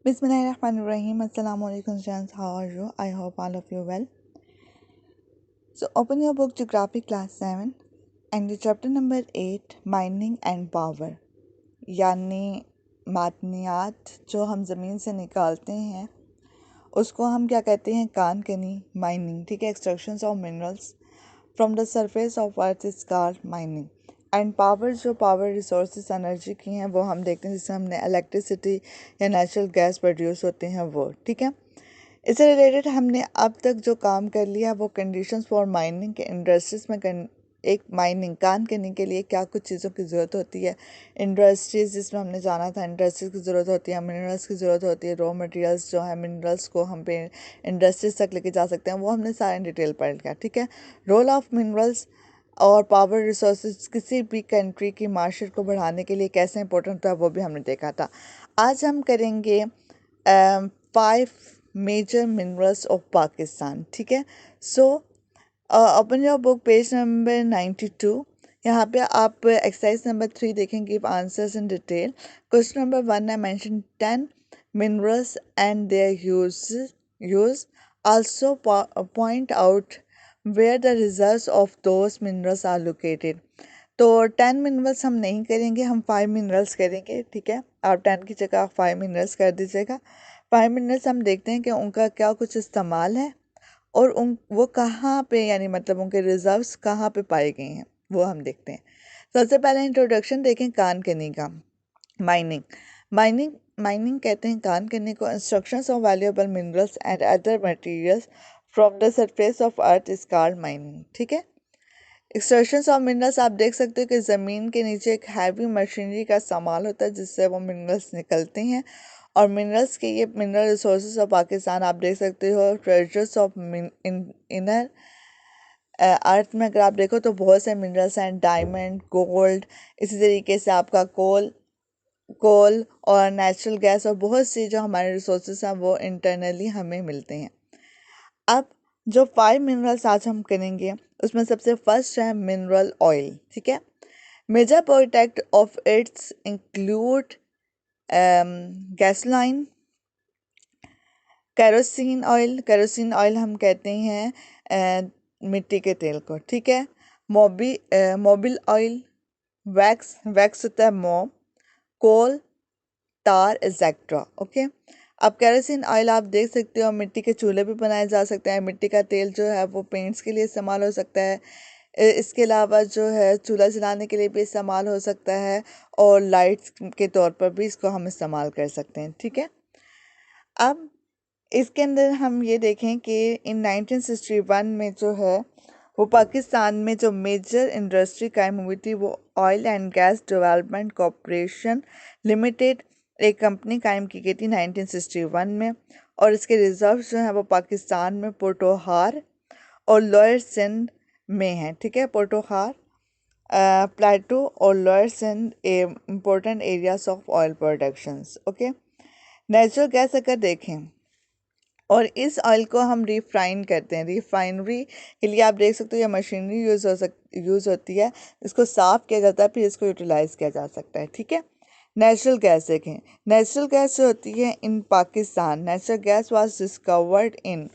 Bismillahirrahmanirrahim. Assalamu alaikum students. How are you? I hope all of you well. So open your book Geography class 7 and the chapter number 8 Mining and Power यानी मादनियात जो हम ज़मीन से निकालते हैं उसको हम क्या कहते हैं कान कनी माइनिंग ठीक है extraction of minerals from the surface of earth is called mining and power जो पावर रिसोर्सेज एनर्जी की हैं वो हम देखते हैं जिससे हमने इलेक्ट्रिसिटी या नेचुरल गैस प्रोड्यूस होते हैं वो ठीक है। इससे रिलेटेड हमने अब तक जो काम कर लिया वो कंडीशंस फॉर माइनिंग के इंडस्ट्रीज़ में एक माइनिंग कान करने के लिए क्या कुछ चीज़ों की ज़रूरत होती है। इंडस्ट्रीज़ जिसमें हमने जाना था इंडस्ट्रीज़ की ज़रूरत होती है, मिनरल्स की ज़रूरत होती है, रॉ मटेरियल्स जो है मिनरल्स को हम पे इंडस्ट्रीज तक लेके जा सकते हैं वो हमने सारा इन डिटेल पढ़ लिया ठीक है। रोल ऑफ मिनरल्स और पावर रिसोर्सेज किसी भी कंट्री की मार्शेट को बढ़ाने के लिए कैसे इंपॉर्टेंट होता है वो भी हमने देखा था। आज हम करेंगे 5 मेजर मिनरल्स ऑफ पाकिस्तान ठीक है। So open your book page number 92। यहाँ पे आप एक्सरसाइज नंबर 3 देखें give answers in detail. Question number 1 I mention 10 minerals and their use also point out where the reserves of those minerals are located. तो 10 minerals हम नहीं करेंगे, हम 5 minerals करेंगे ठीक है। आप 10 की जगह 5 मिनरल्स कर दीजिएगा। 5 मिनरल्स हम देखते हैं कि उनका क्या कुछ इस्तेमाल है और उन वो कहाँ पे यानी मतलब उनके रिजर्व्स कहाँ पे पाए गए हैं वो हम देखते हैं। सबसे पहले इंट्रोडक्शन देखें कान कनी का। माइनिंग माइनिंग माइनिंग कहते हैं कान कनी को। Instructions of valuable minerals and other materials from the surface of earth is called mining ठीक है। एक्सट्रैक्शन ऑफ मिनरल्स आप देख सकते हो कि ज़मीन के नीचे एक हैवी मशीनरी का इस्तेमाल होता है जिससे वो मिनरल्स निकलते हैं और मिनरल्स के ये मिनरल रिसोर्सेज ऑफ पाकिस्तान आप देख सकते हो ट्रेजर्स ऑफ इनर अर्थ में अगर आप देखो तो बहुत से मिनरल्स हैं डायमंड गोल्ड इसी तरीके से आपका कोल और नेचुरल गैस और बहुत सी जो हमारे रिसोर्सेज हैं वो इंटरनली हमें मिलते हैं। अब जो 5 मिनरल्स आज हम करेंगे उसमें सबसे फर्स्ट है मिनरल ऑयल ठीक है। Major product of its include gasoline kerosene oil हम कहते हैं मिट्टी के तेल को ठीक है। मोबिल ऑयल वैक्स होता है मोम कोल तार एक्सेट्रा ओके। अब केरोसिन ऑयल आप देख सकते हो मिट्टी के चूल्हे भी बनाए जा सकते हैं। मिट्टी का तेल जो है वो पेंट्स के लिए इस्तेमाल हो सकता है। इसके अलावा जो है चूल्हा जलाने के लिए भी इस्तेमाल हो सकता है और लाइट्स के तौर पर भी इसको हम इस्तेमाल कर सकते हैं ठीक है। अब इसके अंदर हम ये देखें कि इन 1961 में जो है वो पाकिस्तान में जो मेजर इंडस्ट्री कायम हुई थी वो oil and gas development corporation limited एक कंपनी कायम की गई थी 1961 में और इसके रिजर्व्स जो हैं वो पाकिस्तान में पोटोहार और लोअर सिंध में हैं ठीक है। पोटोहार प्लेटो और lower Sindh important areas of oil productions okay. Natural gas अगर देखें और इस ऑयल को हम रिफाइन करते हैं। रिफाइनरी के लिए आप देख सकते हो ये मशीनरी यूज़ होती है। इसको साफ़ किया जाता है फिर इसको यूटिलाइज़ किया जा सकता है ठीक है। नेचुरल गैस देखें। नेचुरल गैस जो होती है in Pakistan natural gas was discovered in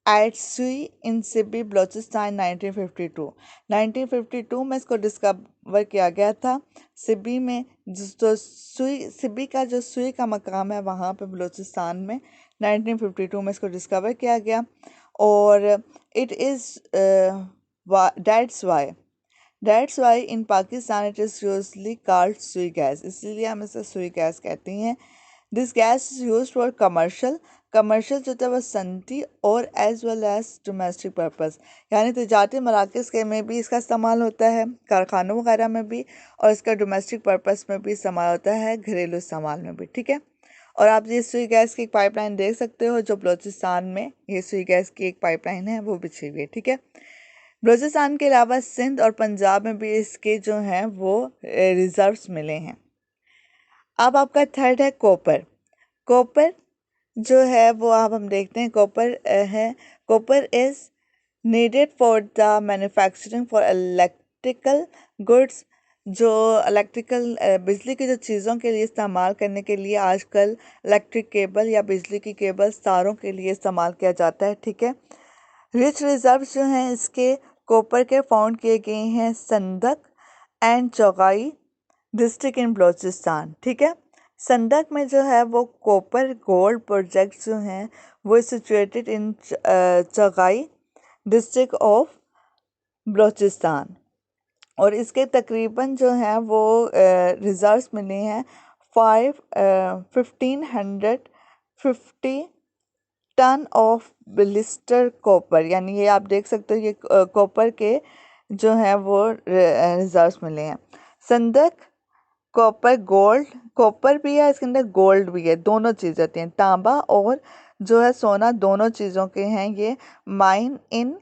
एटसुई इन सिबी बलोचिस्तान 1952 में इसको डिस्कवर किया गया था सिबी में। जो सिबी का जो सुई का मकाम है वहाँ पे बलोचिस्तान में 1952 में इसको डिस्कवर किया गया और it is that's why in Pakistan it is usually called Sui gas, इसीलिए हम इसे सुई गैस कहते हैं। This gas is use for commercial जो था वह सनती और as well as domestic purpose यानी तजारती मराकज़ के में भी इसका इस्तेमाल होता है कारखानों वगैरह में भी और इसका डोमेस्टिक पर्पस में भी इस्तेमाल होता है घरेलू इस्तेमाल में भी ठीक है। और आप ये सुई गैस की एक पाइपलाइन देख सकते हो जो बलूचिस्तान में ये सुई गैस की एक पाइपलाइन है वो बिछी हुई है ठीक है। बलूचिस्तान के अलावा सिंध और पंजाब में भी इसके जो हैं वो रिजर्व्स मिले हैं। अब आपका थर्ड है कॉपर जो है वो आप हम देखते हैं कॉपर है। Copper is needed for the manufacturing for electrical goods जो इलेक्ट्रिकल बिजली की जो चीज़ों के लिए इस्तेमाल करने के लिए आजकल इलेक्ट्रिक केबल या बिजली की केबल तारों के लिए इस्तेमाल किया जाता है, ठीक है। रिच रिजर्व जो हैं इसके कॉपर के फाउंड किए गए हैं संदक एंड चौगाई डिस्ट्रिक्ट इन बलूचिस्तान, ठीक है। संदक में जो है वो कॉपर गोल्ड प्रोजेक्ट जो हैं वो situated in Chaghai district of Balochistan, और इसके तकरीबन जो है वो रिजर्व्स मिले हैं 1550 टन ऑफ ब्लिस्टर कॉपर, यानी ये आप देख सकते हो ये कॉपर के जो है वो रिजर्व्स मिले हैं। संदक कॉपर गोल्ड, कॉपर भी है इसके अंदर, गोल्ड भी है, दोनों चीज़ें होती हैं, तांबा और जो है सोना दोनों चीज़ों के हैं ये माइन इन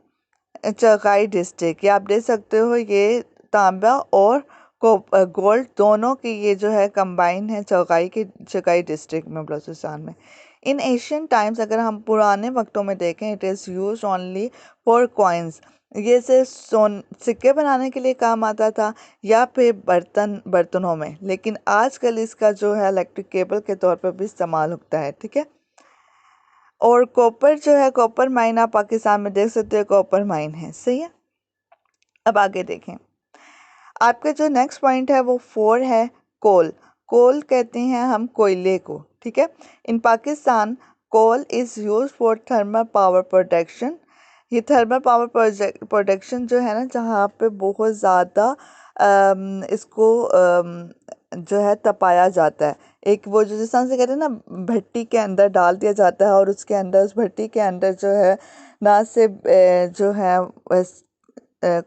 चगाई डिस्ट्रिक्ट। ये आप देख सकते हो ये तांबा और गोल्ड दोनों की ये जो है कंबाइन है चगाई डिस्ट्रिक्ट में बलूचिस्तान में। इन एशियन टाइम्स अगर हम पुराने वक्तों में देखें it is use only for coins, ये सिर्फ सिक्के बनाने के लिए काम आता था या फिर बर्तनों में, लेकिन आजकल इसका जो है इलेक्ट्रिक केबल के तौर पर भी इस्तेमाल होता है, ठीक है। और कॉपर जो है कॉपर माइन आप पाकिस्तान में देख सकते हो, कॉपर माइन है, सही है। अब आगे देखें, आपका जो नेक्स्ट पॉइंट है वो 4 है कोल। कोल कहते हैं हम कोयले को, ठीक है। In Pakistan coal is use for thermal power production. ये थर्मल पावर प्रोडक्शन जो है ना, जहाँ पे बहुत ज़्यादा इसको जो है तपाया जाता है, एक वो जो जिस तरह से कहते हैं ना भट्टी के अंदर डाल दिया जाता है, और उसके अंदर उस भट्टी के अंदर जो है ना से जो है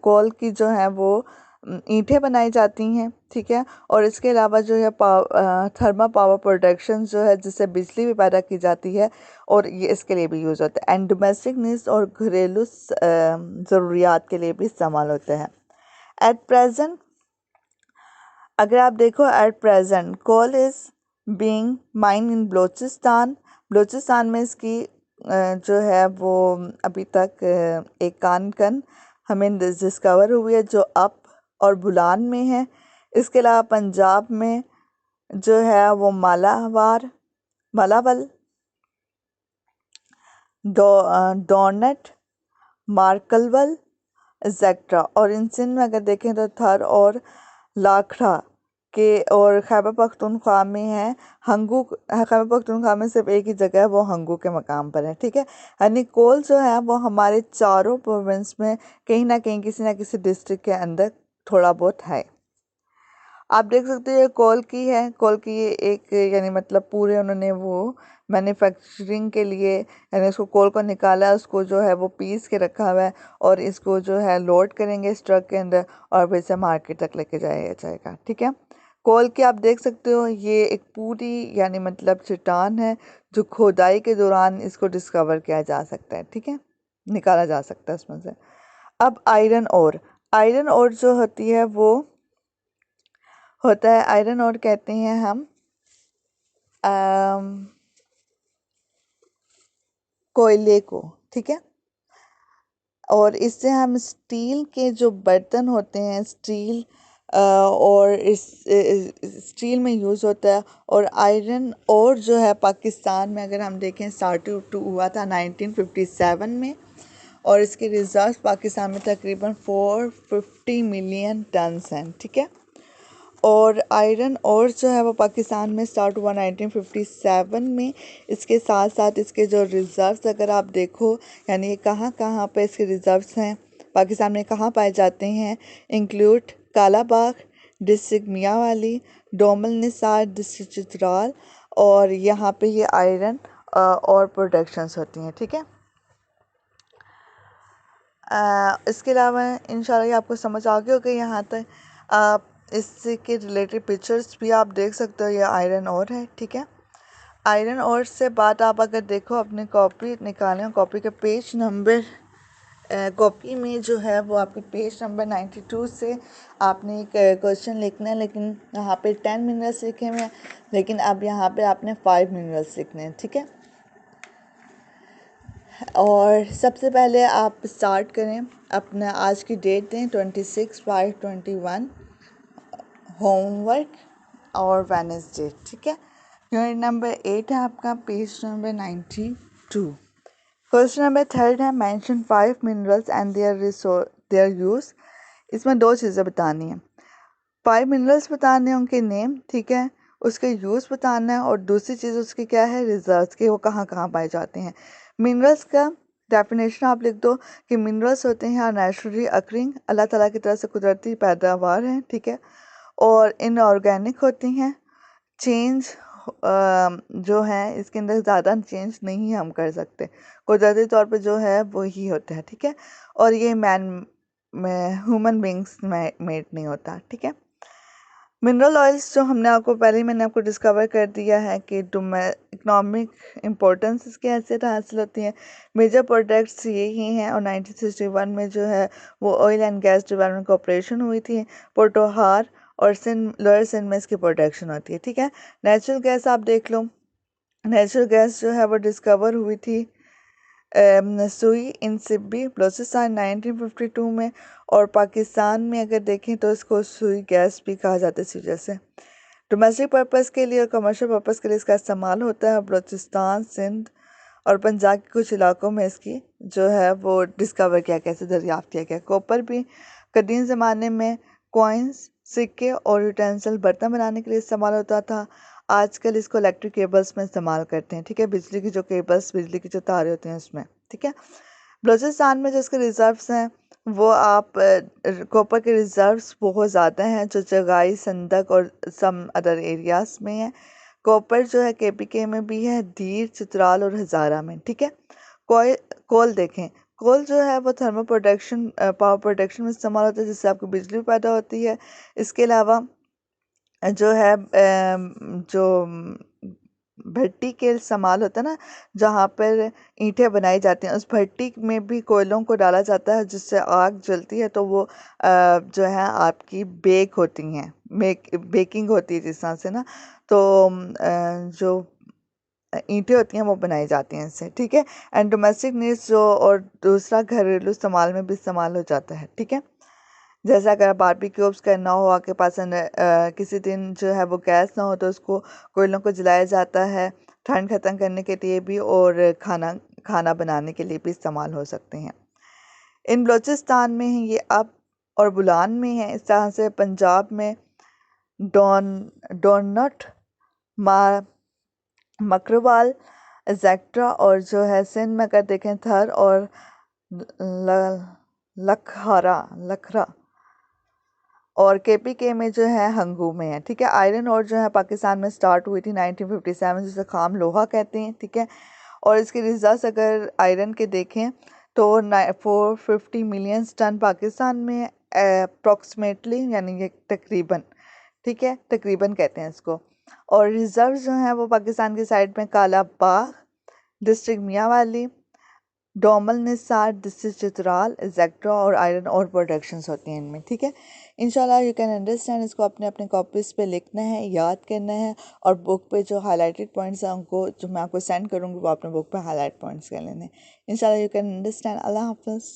कोल की जो है वो ईंटें बनाई जाती हैं, ठीक है। और इसके अलावा जो है थर्मल पावर प्रोडक्शन जो है जिससे बिजली भी पैदा की जाती है, और ये इसके लिए भी यूज़ होता है, एंड डोमेस्टिक नीड्स और घरेलू ज़रूरियात के लिए भी इस्तेमाल होते हैं। एट प्रेजेंट अगर आप देखो at present coal is being mine in Balochistan. Balochistan में इसकी जो है वो अभी तक एक कानकन हमें डिस्कवर हुई है जो अप और बुलान में है। इसके अलावा पंजाब में जो है वो मालावल, डोनट, मार्कलवल एक्सेट्रा, और इन सिंध में अगर देखें तो थर और लाखड़ा के, और खैबर पख्तूनख्वा में है हंगू। खैबर पख्तूनख्वा में सिर्फ एक ही जगह है, वो हंगू के मकाम पर है, ठीक है। यानी कोल जो है वो हमारे चारों प्रोविंस में कहीं ना कहीं किसी ना किसी डिस्ट्रिक्ट के अंदर थोड़ा बहुत है। आप देख सकते हो ये कोल की है, कोल की ये एक यानी मतलब पूरे उन्होंने वो मैन्युफैक्चरिंग के लिए यानी उसको कोल को निकाला है, उसको जो है वो पीस के रखा हुआ है, और इसको जो है लोड करेंगे इस ट्रक के अंदर और फिर से मार्केट तक लेके जाया जाएगा, ठीक है। कोल की आप देख सकते हो ये एक पूरी यानी मतलब चट्टान है जो खोदाई के दौरान इसको डिस्कवर किया जा सकता है, ठीक है, निकाला जा सकता है उसमें से। अब आयरन और जो होती है वो होता है आयरन और कहते हैं हम कोयले को, ठीक है। और इससे हम स्टील के जो बर्तन होते हैं स्टील और इस स्टील में यूज़ होता है। और आयरन और जो है पाकिस्तान में अगर हम देखें स्टार्ट हुआ था 1957 में, और इसके रिजर्व पाकिस्तान में तकरीबन 450 मिलियन टन्स हैं, ठीक है। और आयरन और जो है वो पाकिस्तान में स्टार्ट हुआ 1957 में। इसके साथ साथ इसके जो रिज़र्व्स अगर आप देखो यानी ये कहाँ कहाँ पे इसके रिज़र्व्स हैं पाकिस्तान में, कहाँ पाए जाते हैं, include Kalabagh district Mianwali, Domal Nisar district Chitral, और यहाँ पे ये आयरन और प्रोडक्शंस होती हैं, ठीक है। इसके अलावा इंशाल्लाह ये आपको समझ आ गया होगा यहाँ तक। आप इसके रिलेटेड पिक्चर्स भी आप देख सकते हो, ये आयरन और है, ठीक है। आयरन और से बात आप अगर देखो अपनी कॉपी निकालें, कॉपी के पेज नंबर कॉपी में जो है वो आपके पेज नंबर 92 से आपने एक क्वेश्चन लिखना है, लेकिन यहाँ पे 10 मिनट्स लिखे हुए हैं, लेकिन अब यहाँ पे आपने 5 मिनट्स लिखने हैं, ठीक है। और सबसे पहले आप स्टार्ट करें, अपना आज की डेट दें 26/5/21, होमवर्क और वेडनेसडे, ठीक है। यूनिट नंबर 8 है आपका, पेज नंबर 92। क्वेश्चन नंबर 3 है, mention 5 minerals and their use. इसमें 2 चीज़ें बतानी है, 5 मिनरल्स बताने हैं, उनके नेम, ठीक है, उसके यूज़ बताना है, और दूसरी चीज़ उसकी क्या है, रिजर्व्स के, वो कहाँ कहाँ पाए जाते हैं। मिनरल्स का डेफिनेशन आप लिख दो कि मिनरल्स होते हैं नेचुरली अकरिंग, अल्लाह ताला की तरफ से कुदरती पैदावार हैं, ठीक है, और इनऑर्गेनिक होती हैं। चेंज जो है इसके अंदर ज़्यादा चेंज नहीं हम कर सकते, कुदरती तौर पे जो है वो ही होता है, ठीक है, और ये ह्यूमन बींग्स में मेड नहीं होता, ठीक है। मिनरल ऑयल्स जो मैंने आपको डिस्कवर कर दिया है कि इकोनॉमिक इम्पोर्टेंस इसकी हैसियत हासिल होती है। मेजर प्रोडक्ट्स यही हैं, और 1961 में जो है वो oil and gas development corporation हुई थी, पोटोहार और लोअर सिंध में इसकी प्रोडक्शन होती है, ठीक है। नेचुरल गैस आप देख लो, नेचुरल गैस जो है वो डिस्कवर हुई थी सुई इन सिब्बी बलूचिस्तान 1952 में, और पाकिस्तान में अगर देखें तो इसको सुई गैस भी कहा जाता है इसी वजह से। डोमेस्टिक पर्पज़ के लिए और कमर्शियल पर्पज़ के लिए इसका इस्तेमाल होता है। बलूचिस्तान, सिंध और पंजाब के कुछ इलाकों में इसकी जो है वो डिस्कवर किया गया, दरियाफ्त किया गया। कॉपर भी कदीम ज़माने में कॉइन्स, सिक्के और यूटेंसिल बर्तन बनाने के लिए इस्तेमाल होता था। आजकल इसको इलेक्ट्रिक केबल्स में इस्तेमाल करते हैं, ठीक है, बिजली की जो केबल्स, बिजली की जो तारें होती हैं उसमें, ठीक है। बलूचिस्तान में जो इसके रिज़र्व्स हैं वो आप कॉपर के रिज़र्व्स बहुत ज़्यादा हैं, जो जगाई, संदक और सम अदर एरियाज़ में है। कॉपर जो है केपीके में भी है, दीर, चित्राल और हज़ारा में, ठीक है। कोयल कोल देखें, कोल जो है वो थर्मल प्रोडक्शन पावर प्रोडक्शन में इस्तेमाल होता है, जिससे आपको बिजली पैदा होती है। इसके अलावा जो है जो भट्टी के इस्तेमाल होता है ना, जहाँ पर ईंटें बनाई जाती हैं, उस भट्टी में भी कोयलों को डाला जाता है, जिससे आग जलती है तो वो जो है आपकी बेक होती हैं, बेकिंग होती है जिस तरह से ना, तो जो ईंटें होती हैं वो बनाई जाती हैं इससे, ठीक है। एंड डोमेस्टिक नीड्स जो, और दूसरा घरेलू इस्तेमाल में भी इस्तेमाल हो जाता है, ठीक है। जैसे अगर बारबेक्यूब्स करना हो आपके पास किसी दिन जो है वो गैस ना हो तो उसको कोयलों को जलाया जाता है, ठंड ख़त्म करने के लिए भी, और खाना खाना बनाने के लिए भी इस्तेमाल हो सकते हैं। इन बलूचिस्तान में है ये अब, और बुलान में है। इस तरह से पंजाब में डोनट, मा मकरवाल, जैक्ट्रा, और जो है सिंध में अगर देखें थर और लखरा, और केपीके में जो है हंगू में है, ठीक है। आयरन और जो है पाकिस्तान में स्टार्ट हुई थी 1957, जिसे खाम लोहा कहते हैं, ठीक है। और इसके रिजल्ट्स अगर आयरन के देखें तो 450 मिलियन टन पाकिस्तान में अप्रॉक्सीमेटली, यानी कि तकरीबन, ठीक है, तकरीबन कहते हैं इसको। और रिजर्व जो हैं वो पाकिस्तान की साइड में काला बाग, डिस्ट्रिक्ट मियांवाली, डोमल, निसार, डिस्ट्रिक्ट चित्राल, एग्जैक्ट्रा, और आयरन और प्रोडक्शंस होती हैं इनमें, ठीक है। इंशाल्लाह यू कैन अंडरस्टैंड। इसको अपने अपने कॉपीज़ पे लिखना है, याद करना है, और बुक पे जो हाईलाइटेड पॉइंट्स हैं उनको जो मैं आपको सेंड करूँगी वो अपने बुक पे हाईलाइट पॉइंट्स कर लेने। इंशाल्लाह यू कैन अंडरस्टैंड। अल्लाह हाफ़िज़।